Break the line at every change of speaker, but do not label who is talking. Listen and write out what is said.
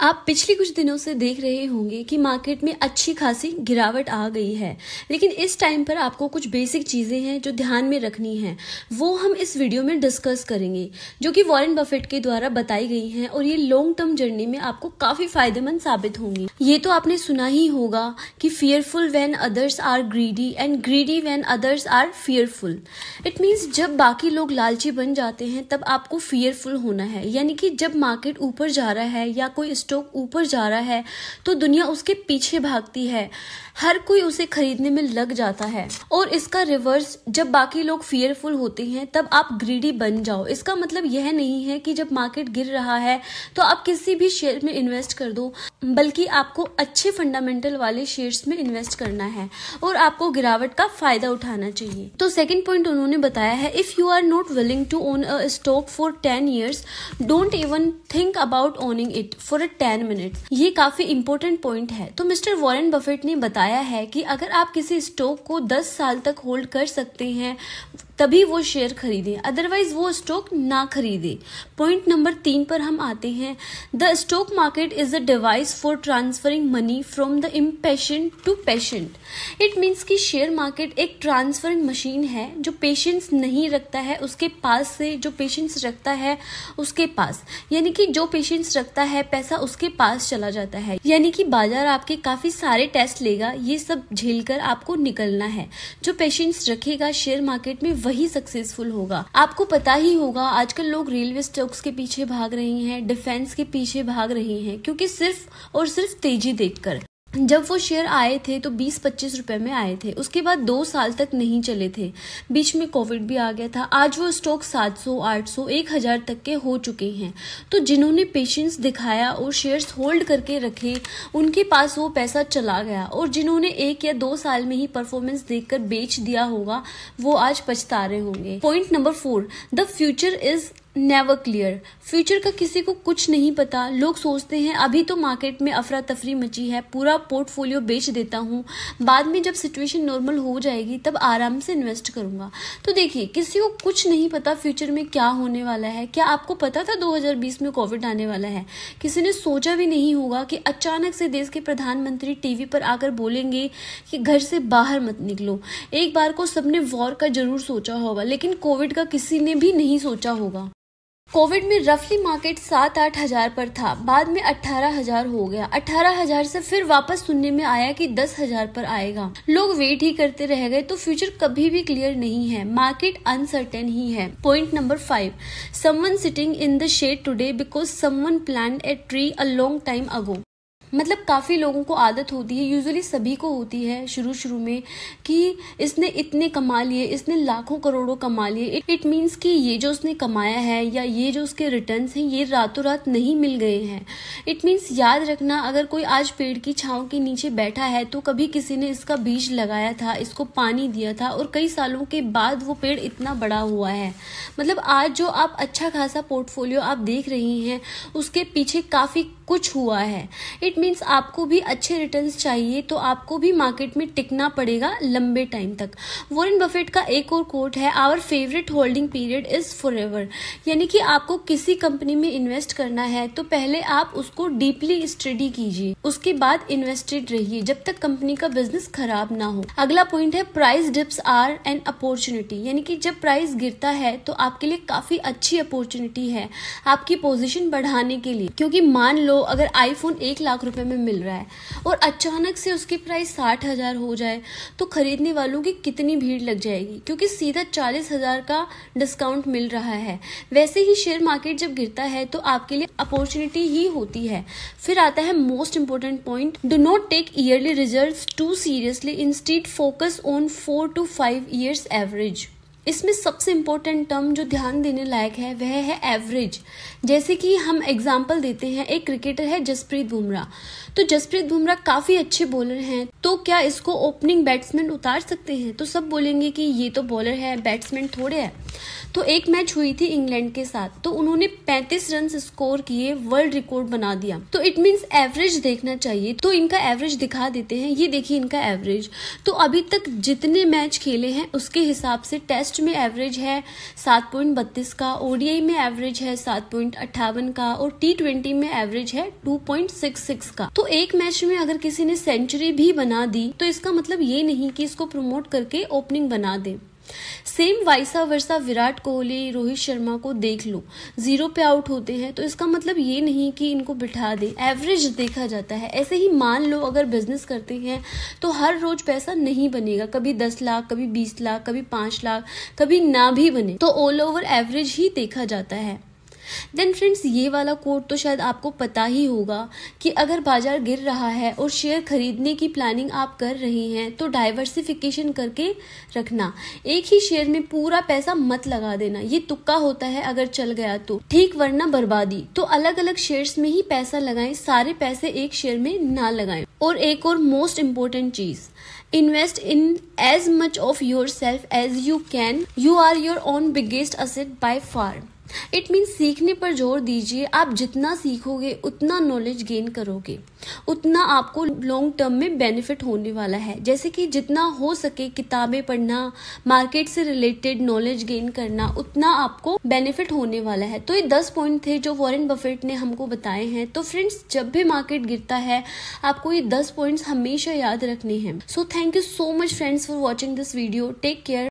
आप पिछले कुछ दिनों से देख रहे होंगे कि मार्केट में अच्छी खासी गिरावट आ गई है, लेकिन इस टाइम पर आपको कुछ बेसिक चीज़ें हैं जो ध्यान में रखनी हैं। वो हम इस वीडियो में डिस्कस करेंगे, जो कि वॉरेन बफेट के द्वारा बताई गई हैं और ये लॉन्ग टर्म जर्नी में आपको काफ़ी फायदेमंद साबित होंगी। ये तो आपने सुना ही होगा कि fearful when others are greedy and greedy when others are fearful। It means जब बाकी लोग लालची बन जाते हैं तब आपको fearful होना है, यानी कि जब मार्केट ऊपर जा रहा है या कोई स्टॉक ऊपर जा रहा है तो दुनिया उसके पीछे भागती है, हर कोई उसे खरीदने में लग जाता है। और इसका रिवर्स, जब बाकी लोग फियरफुल होते हैं तब आप ग्रीडी बन जाओ। इसका मतलब यह नहीं है कि जब मार्केट गिर रहा है तो आप किसी भी शेयर में इन्वेस्ट कर दो, बल्कि आपको अच्छे फंडामेंटल वाले शेयर्स में इन्वेस्ट करना है और आपको गिरावट का फायदा उठाना चाहिए। तो सेकंड पॉइंट उन्होंने बताया है, if you are not willing to own a stock for 10 years, don't even think about owning it for 10 minutes। ये काफी इंपॉर्टेंट पॉइंट है। तो मिस्टर वॉरेन बफेट ने बताया है कि अगर आप किसी स्टॉक को 10 साल तक होल्ड कर सकते हैं तभी वो शेयर खरीदें, अदरवाइज वो स्टॉक ना खरीदें। पॉइंट नंबर 3 पर हम आते हैं। The stock market is a device for transferring money from the impatient to patient. It means कि शेयर मार्केट एक ट्रांसफरिंग मशीन है जो पेशेंस नहीं रखता है उसके पास से जो पेशेंस रखता है उसके पास, यानी कि जो पेशेंस रखता है पैसा उसके पास चला जाता है। यानी कि बाजार आपके काफी सारे टेस्ट लेगा, ये सब झेलकर आपको निकलना है। जो पेशेंस रखेगा शेयर मार्केट में वही सक्सेसफुल होगा। आपको पता ही होगा आजकल लोग रेलवे स्टॉक्स के पीछे भाग रहे हैं, डिफेंस के पीछे भाग रहे हैं, क्योंकि सिर्फ और सिर्फ तेजी देखकर। जब वो शेयर आए थे तो 20-25 रुपए में आए थे, उसके बाद 2 साल तक नहीं चले थे, बीच में कोविड भी आ गया था। आज वो स्टॉक 700, 800, 1000 तक के हो चुके हैं। तो जिन्होंने पेशेंस दिखाया और शेयर्स होल्ड करके रखे, उनके पास वो पैसा चला गया, और जिन्होंने 1 या 2 साल में ही परफॉर्मेंस देखकर बेच दिया होगा वो आज पछता रहे होंगे। Point number 4, the future is never clear. Future का किसी को कुछ नहीं पता। लोग सोचते हैं अभी तो मार्केट में अफरा तफरी मची है, पूरा पोर्टफोलियो बेच देता हूँ, बाद में जब सिचुएशन नॉर्मल हो जाएगी तब आराम से इन्वेस्ट करूंगा। तो देखिए, किसी को कुछ नहीं पता फ्यूचर में क्या होने वाला है। क्या आपको पता था 2020 में कोविड आने वाला है? किसी ने सोचा भी नहीं होगा कि अचानक से देश के प्रधानमंत्री टीवी पर आकर बोलेंगे कि घर से बाहर मत निकलो। एक बार को सबने वॉर का जरूर सोचा होगा, लेकिन कोविड का किसी ने भी नहीं सोचा होगा। कोविड में रफली मार्केट 7-8 हजार पर था, बाद में 18,000 हो गया। 18,000 से फिर वापस सुनने में आया कि 10,000 पर आएगा। लोग वेट ही करते रह गए। तो फ्यूचर कभी भी क्लियर नहीं है, मार्केट अनसर्टेन ही है। Point number 5, someone sitting in the shade today because someone plant a tree a long time ago. मतलब काफ़ी लोगों को आदत होती है, यूजुअली सभी को होती है शुरू में, कि इसने इतने कमा लिए, इसने लाखों करोड़ों कमा लिए। इट मीन्स कि ये जो उसने कमाया है या ये जो उसके रिटर्न्स हैं ये रातों रात नहीं मिल गए हैं। इट मीन्स याद रखना, अगर कोई आज पेड़ की छांव के नीचे बैठा है तो कभी किसी ने इसका बीज लगाया था, इसको पानी दिया था, और कई सालों के बाद वो पेड़ इतना बड़ा हुआ है। मतलब आज जो आप अच्छा खासा पोर्टफोलियो आप देख रही हैं उसके पीछे काफ़ी कुछ हुआ है। इट मीन्स आपको भी अच्छे रिटर्न्स चाहिए तो आपको भी मार्केट में टिकना पड़ेगा लंबे टाइम तक। वॉरेन बफेट का एक और कोट है, our favourite holding period is forever. यानी कि आपको किसी कंपनी में इन्वेस्ट करना है तो पहले आप उसको डीपली स्टडी कीजिए, उसके बाद इन्वेस्टेड रहिए जब तक कंपनी का बिजनेस खराब ना हो। अगला पॉइंट है, price dips are an opportunity. यानी कि जब प्राइस गिरता है तो आपके लिए काफी अच्छी अपॉर्चुनिटी है आपकी पोजीशन बढ़ाने के लिए। क्योंकि मान लो अगर आईफोन 1 लाख रुपए में मिल रहा है और अचानक से उसकी प्राइस 60,000 हो जाए तो खरीदने वालों की कितनी भीड़ लग जाएगी, क्योंकि सीधा 40,000 का डिस्काउंट मिल रहा है। वैसे ही शेयर मार्केट जब गिरता है तो आपके लिए अपॉर्चुनिटी ही होती है। फिर आता है most important point, do not take yearly results too seriously, instead focus on 4 to 5 years average. इसमें सबसे इम्पोर्टेंट टर्म जो ध्यान देने लायक है वह है एवरेज। जैसे कि हम एग्जांपल देते हैं, एक क्रिकेटर है जसप्रीत बुमराह। तो जसप्रीत बुमराह काफ़ी अच्छे बॉलर हैं, तो क्या इसको ओपनिंग बैट्समैन उतार सकते हैं? तो सब बोलेंगे कि ये तो बॉलर है, बैट्समैन थोड़े है। तो एक मैच हुई थी इंग्लैंड के साथ, तो उन्होंने 35 रन स्कोर किए, वर्ल्ड रिकॉर्ड बना दिया। तो इट मींस एवरेज देखना चाहिए, तो इनका एवरेज दिखा देते हैं। ये देखिए इनका एवरेज, तो अभी तक जितने मैच खेले हैं उसके हिसाब से टेस्ट में एवरेज है 7.32 का, ओडीआई में एवरेज है 7.58 का और T20 में एवरेज है 2.66 का। तो एक मैच में अगर किसी ने सेंचुरी भी बना दी तो इसका मतलब ये नहीं कि इसको प्रमोट करके ओपनिंग बना दे। सेम वाइसा वर्सा विराट कोहली, रोहित शर्मा को देख लो, 0 पे आउट होते हैं, तो इसका मतलब ये नहीं कि इनको बिठा दे, एवरेज देखा जाता है। ऐसे ही मान लो अगर बिजनेस करते हैं तो हर रोज पैसा नहीं बनेगा, कभी 10 लाख, कभी 20 लाख, कभी 5 लाख, कभी ना भी बने, तो ऑल ओवर एवरेज ही देखा जाता है। देन फ्रेंड्स, ये वाला कोड तो शायद आपको पता ही होगा कि अगर बाजार गिर रहा है और शेयर खरीदने की प्लानिंग आप कर रहे हैं तो डाइवर्सिफिकेशन करके रखना। एक ही शेयर में पूरा पैसा मत लगा देना, ये तुक्का होता है, अगर चल गया तो ठीक वरना बर्बादी। तो अलग अलग शेयर्स में ही पैसा लगाएं, सारे पैसे एक शेयर में ना लगाएं। और एक और मोस्ट इम्पोर्टेंट चीज, invest in as much of yourself as you can, you are your own biggest asset by far. It means सीखने पर जोर दीजिए, आप जितना सीखोगे उतना नॉलेज गेन करोगे, उतना आपको लॉन्ग टर्म में बेनिफिट होने वाला है। जैसे कि जितना हो सके किताबें पढ़ना, मार्केट से रिलेटेड नॉलेज गेन करना, उतना आपको बेनिफिट होने वाला है। तो ये 10 पॉइंट थे जो वॉरेन बफेट ने हमको बताए हैं। तो फ्रेंड्स, जब भी मार्केट गिरता है आपको ये 10 पॉइंट्स हमेशा याद रखने हैं। So thank you so much friends for watching this video. Take care.